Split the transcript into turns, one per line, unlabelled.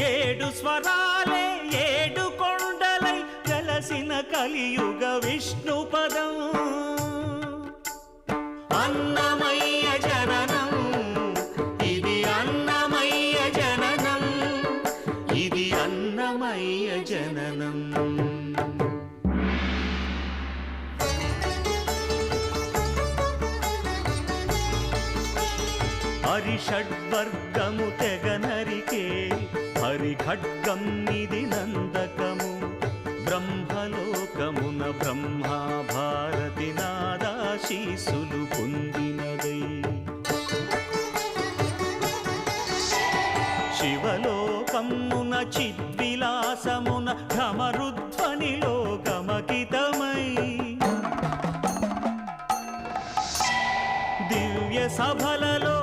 ఏడు స్వరాలే ఏడు కొండలై వెలసిన కలియుగ విష్ణు పదం అన్నమయ్య జననం ఇది అన్నమయ్య జననం ఇది అన్నమయ్య జననం హరిషడ్వర్గము తెగనరికే హరి ఖడ్గం ఇది నందకము బ్రహ్మలోకమున బ్రహ్మా భారతి నాదాశీసులు పొందినదై శివలోకమున చిద్విలాసమున ఘమరుధ్వనిలో గమకితమై దివ్య సభలలో